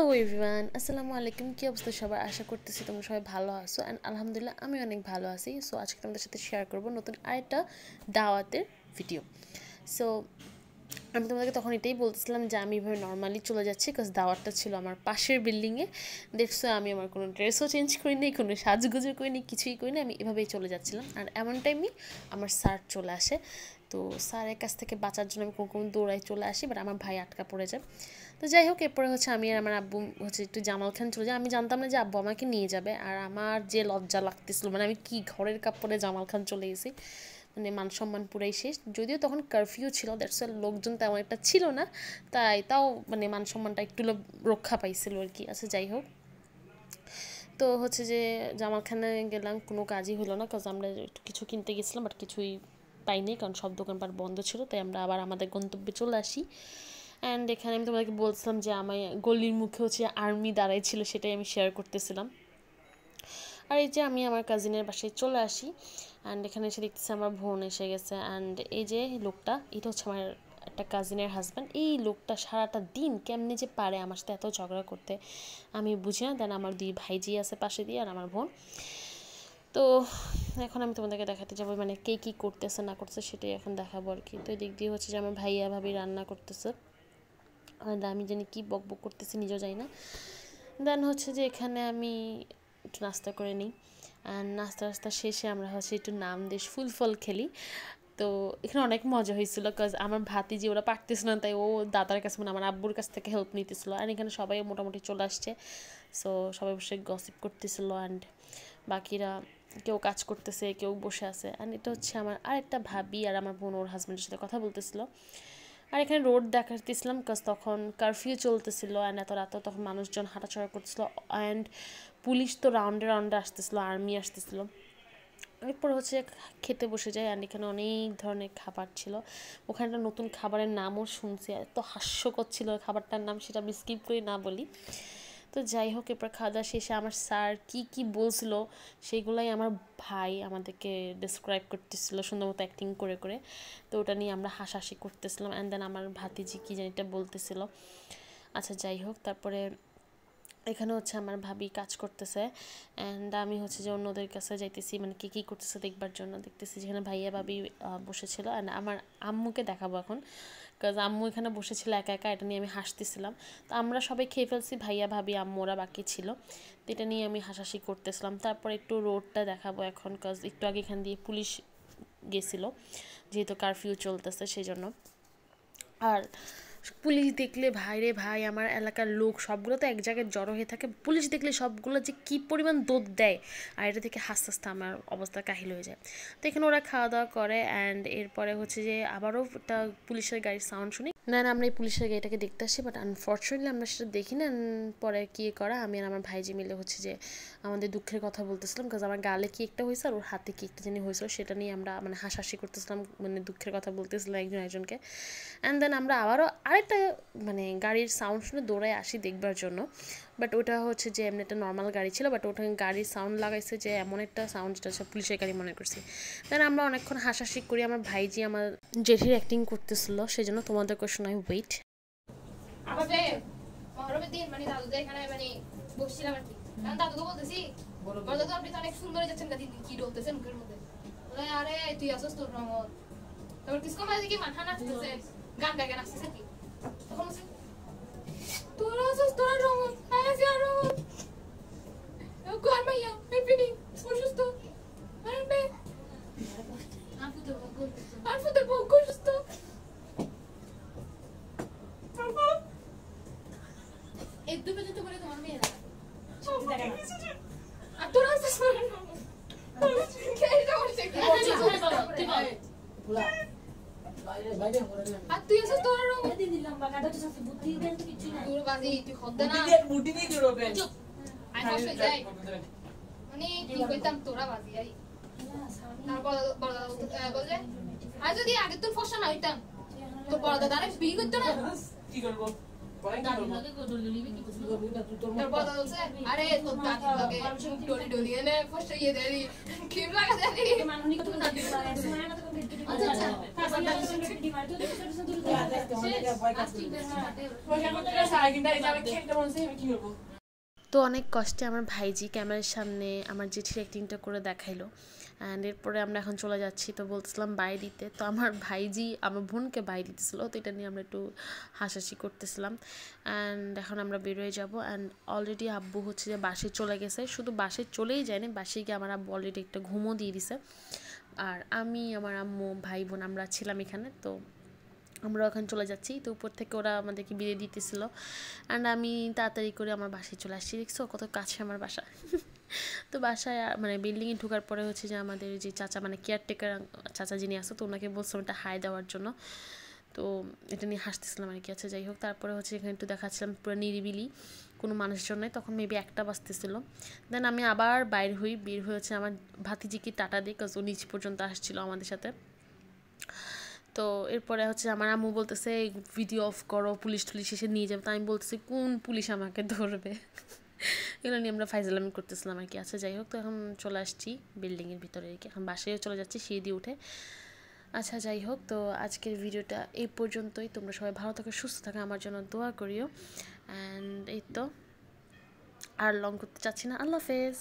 Hello everyone, আসসালামু আলাইকুম। কী অবস্থা সবার? আশা করতেছি তোমরা সবাই ভালো আছো অ্যান্ড আলহামদুলিল্লাহ আমি অনেক ভালো আছি। সো আজকে তোমাদের সাথে শেয়ার করবো নতুন আরেকটা দাওয়াতের ভিডিও। সো আমি তোমাদেরকে তখন এটাই বলতেছিলাম যে আমি এভাবে নর্মালি চলে যাচ্ছি, বিকজ দাওয়াতটা ছিল আমার পাশের বিল্ডিংয়ে। দেখছো আমি আমার কোনো ড্রেসও চেঞ্জ করিনি, কোনো সাজগুজো করিনি, কিছুই করিনি, আমি এভাবেই চলে যাচ্ছিলাম। আর এমন টাইমই আমার স্যার চলে আসে। তো স্যারের কাছ থেকে বাঁচার জন্য আমি কোনো দৌড়াই চলে আসি, বাট আমার ভাই আটকা পড়ে যায়। তো যাই হোক, এরপরে হচ্ছে আমি আর আমার আব্বু হচ্ছে একটু জামাল খান চলে যায়। আমি জানতাম না যে আব্বু আমাকে নিয়ে যাবে, আর আমার যে লজ্জা লাগতেছিল, মানে আমি কি ঘরের কাপড়ে জামাল খান চলে গেছি, মানে মান সম্মান পুরাই শেষ। যদিও তখন কারফিউ ছিল, দ্যাটস লোকজন তেমন একটা ছিল না, তাও মানে মান সম্মানটা একটু রক্ষা পাইছিল আর কি। আচ্ছা যাই হোক, তো হচ্ছে যে জামালখানে গেলাম, কোনো কাজই হলো না, কাজ আমরা একটু কিছু কিনতে গেছিলাম বাট কিছুই পাইনি, কারণ সব দোকানপাট বন্ধ ছিল। তাই আমরা আবার আমাদের গন্তব্যে চলে আসি। অ্যান্ড এখানে আমি তোমাদেরকে বলছিলাম যে আমার গলির মুখে হচ্ছে আর্মি দাঁড়াই ছিল, সেটাই আমি শেয়ার করতেছিলাম। আর এই যে আমি আমার কাজিনের বাসায় চলে আসি, অ্যান্ড এখানে এসে দেখতেছি আমার বোন এসে গেছে। অ্যান্ড এই যে লোকটা, এটা হচ্ছে আমার একটা কাজিনের হাজব্যান্ড। এই লোকটা সারাটা দিন কেমনে যে পারে আমার সাথে এত ঝগড়া করতে আমি বুঝি না। দেন আমার দুই ভাইজি আছে পাশে দিয়ে, আর আমার বোন। তো এখন আমি তোমাদেরকে দেখাতে যাবো, মানে কে কী করতেছে না করতেছে সেটাই এখন দেখাবো আর কি। তো এই দিক দিয়ে হচ্ছে যে আমার ভাইয়া ভাবি রান্না করতেছে, আর আমি জানি কি বক বক করতেছি নিজেও যাই না। দেন হচ্ছে যে এখানে আমি একটু নাস্তা করে নিই, আর নাস্তা শেষে আমরা হচ্ছে একটু নাম দেশ ফুল ফল খেলি। তো এখানে অনেক মজা হয়েছিল, বিকজ আমার ভাতিজি ওরা পারতেছিল না, তাই ও দাদার কাছে মানে আমার আব্বুর কাছ থেকে হেল্প নিতেছিল। আর এখানে সবাই মোটামুটি চলে আসছে, সো সবাই বসে গসিপ করতেছিল। অ্যান্ড বাকিরা কেউ কাজ করতেছে, কেউ বসে আছে। অ্যান্ড এটা হচ্ছে আমার আরেকটা ভাবি আর আমার বোন ওর হাজব্যান্ডের সাথে কথা বলতেছিল। আর এখানে রোড দেখাতেছিলাম, কাজ তখন কারফিউ চলতেছিল, অ্যান্ড এত রাতেও তখন মানুষজন হাঁটাচড়া করতেছিল। অ্যান্ড পুলিশ তো রাউন্ডে রাউন্ডে আসতেছিলো, আর্মি আসতেছিলো। এরপর হচ্ছে খেতে বসে যায়, অ্যান্ড এখানে অনেক ধরনের খাবার ছিল। ওখানে একটা নতুন খাবারের নামও শুনছি, এত হাস্যকর ছিল খাবারটার নাম, সেটা আমি স্কিপ করে না বলি। তো যাই হোক, এরপর খাওয়া দাওয়া শেষে আমার স্যার কি বলছিল সেগুলাই আমার ভাই আমাদেরকে ডিসক্রাইব করতেছিল সুন্দর মতো অ্যাক্টিং করে করে। তো ওটা নিয়ে আমরা হাসাহাসি করতেছিলাম। অ্যান্ড দেন আমার ভাতিজি কী জানি এটা বলতেছিল। আচ্ছা যাই হোক, তারপরে এখানে হচ্ছে আমার ভাবি কাজ করতেছে, অ্যান্ড আমি হচ্ছে যে অন্যদের কাছে যাইতেছি, মানে কী করতেছে দেখবার জন্য। দেখতেছি যেখানে ভাইয়া ভাবি বসেছিল, অ্যান্ড আমার আম্মুকে দেখাবো এখন, কাজ আম্মু এখানে বসেছিল একা একা, এটা নিয়ে আমি হাসতেছিলাম। তো আমরা সবাই খেয়ে ফেলছি, ভাইয়া ভাবি আম্মু ওরা বাকি ছিল, তো এটা নিয়ে আমি হাসাহাসি করতেছিলাম। তারপর একটু রোডটা দেখাবো এখন, কাজ একটু আগে এখান দিয়ে পুলিশ গেছিলো, যেহেতু কারফিউ চলতেছে সেই জন্য। আর পুলিশ দেখলে ভাই রে ভাই, আমার এলাকার লোক সবগুলো তো এক জায়গায় জড়ো হয়ে থাকে, পুলিশ দেখলে সবগুলো যে কী পরিমাণ দোদ দেয়, আর এটা থেকে হাসতে হাসতে আমার অবস্থা কাহিল হয়ে যায়। তো এখানে ওরা খাওয়া দাওয়া করে, অ্যান্ড এরপরে হচ্ছে যে আবারও একটা পুলিশের গাড়ির সাউন্ড শুনি। না আমরা এই পুলিশের গাড়িটাকে দেখতে আসি, বাট আনফর্চুনেটলি আমরা সেটা দেখি না। পরে কী করা, আমি আর আমার ভাইজি মিলে হচ্ছে যে আমাদের দুঃখের কথা বলতেছিলাম, কাজ আমার গালে কি একটা হয়েছে আর ওর হাতে কি একটা জানি হয়েছিল, সেটা নিয়ে আমরা মানে হাসাহাসি করতেছিলাম, মানে দুঃখের কথা বলতেছিলাম একজন একজনকে। অ্যান্ড দেন আমরা আবারও আরেকটা মানে গাড়ির সাউন্ড শুনে দৌড়ায় আসি দেখবার জন্য, বাট ওটা হচ্ছে যে এমনি একটা নর্মাল গাড়ি ছিল, বাট ওটা গাড়ির সাউন্ড লাগাইছে যে এমন একটা সাউন্ড যেটা হচ্ছে পুলিশের গাড়ি মনে করছি। দেন আমরা অনেকক্ষণ হাসাহাসি করি, আমার ভাইজি আমার জেঠির অ্যাক্টিং করতেছিল, সেই জন্য তোমাদের কোশ্চেন আমি ওয়েট। মহরমের দিন মানে দাদুদের এখানে মানে বসছিলাম আর কি, কারণ দাদুকে বলতেছি দাদু আপনি তো অনেক সুন্দর হয়ে যাচ্ছেন, দিদি কি ডলতেছেন মুখের মধ্যে, আরে তুই আসস তোর রঙত, তারপর কিছু মাঝে কি মাথা নাচতেছে, গান গায়ে নাচতেছে কি, তখন বলছি তোরা আসস তোরা রঙত, আসি আর রঙত গোয়ার মাইয়া এপিনি অসুস্থ আরে আর ফুতের বউ অসুস্থ এক দু পর্যন্ত বলে তোমার মেয়েরা আর তোরা আসছিস আর তুই আসছিস তোর দিলাম বাগাটা তো সব বুদ্ধি দেন তো কিছু না তোর বাজি তুই খদ্দে না বুদ্ধি দিয়ে দিও রবেন আই কষ্ট যাই মানে কি কইতাম তোরা বাজি আই তারপর বড় বলে আর যদি আগে তোর ফসা না হইতাম তো বড় দাদা বিয়ে করতো না কি করব তোর কথা বলছে আরে তোর দাদির লগে ডলি ডলি এনে ফার্স্ট ইয়ে দেরি ক্রিম লাগা দেরি তো অনেক কষ্টে আমার ভাইজি ক্যামেরার সামনে আমার জেঠির অ্যাক্টিংটা করে দেখাইলো অ্যান্ড এরপরে আমরা এখন চলে যাচ্ছি। তো বলছিলাম বাই দিতে, তো আমার ভাইজি আমার বোনকে বাই দিতেছিলো, তো এটা নিয়ে আমরা একটু হাসাহাসি করতেছিলাম। অ্যান্ড এখন আমরা বেরোয় যাব। অ্যান্ড অলরেডি আব্বু হচ্ছে যে বাসে চলে গেছে, শুধু বাসে চলেই যায়নি, বাসে গিয়ে আমার আব্বু অলরেডি একটা ঘুমও দিয়ে দিছে। আর আমি, আমার আম্মু, ভাই বোন আমরা ছিলাম এখানে। তো আমরা ওখানে চলে যাচ্ছি। তো উপর থেকে ওরা আমাদেরকে বিদায় দিতেছিল অ্যান্ড আমি তাড়াতাড়ি করে আমার বাসায় চলে আসছি। দেখছো কত কাছে আমার বাসা। তো বাসায় মানে বিল্ডিংয়ে ঢোকার পরে হচ্ছে যে আমাদের যে চাচা মানে কেয়ারটেকার চাচা যিনি আসতো, তো ওনাকে বলছিলাম একটা হাই দেওয়ার জন্য। তো এটা নিয়ে হাসতেছিলাম আর কি। আচ্ছা যাই হোক, তারপরে হচ্ছে এখানে একটু দেখাচ্ছিলাম পুরো নিরিবিলি, কোনো মানুষজন নেই। তখন মেবি 1টা বাজতেছিল। দেন আমি আবার বের হয়েছে আমার ভাতিজিকে টাটা দিই, কাজ ও নিচ পর্যন্ত আসছিল আমাদের সাথে। তো এরপরে হচ্ছে আমার আম্মু বলতেছে ভিডিও অফ করো, পুলিশ টুলিশ এসে নিয়ে যাবে। তো আমি বলতেছি কোন পুলিশ আমাকে ধরবে, এগুলো নিয়ে আমরা ফাইজলামি করতেছিলাম আর কি। আচ্ছা যাই হোক, তো এখন চলে আসছি বিল্ডিংয়ের ভিতরে আর কি, এখন বাসায় চলে যাচ্ছি সিঁড়ি দিয়ে উঠে। আচ্ছা যাই হোক, তো আজকের ভিডিওটা এই পর্যন্তই। তোমরা সবাই ভালো থাকো, সুস্থ থাকো, আমার জন্য দোয়া করিও। অ্যান্ড এই তো আর লং করতে চাচ্ছি না। আল্লাহ হাফেজ।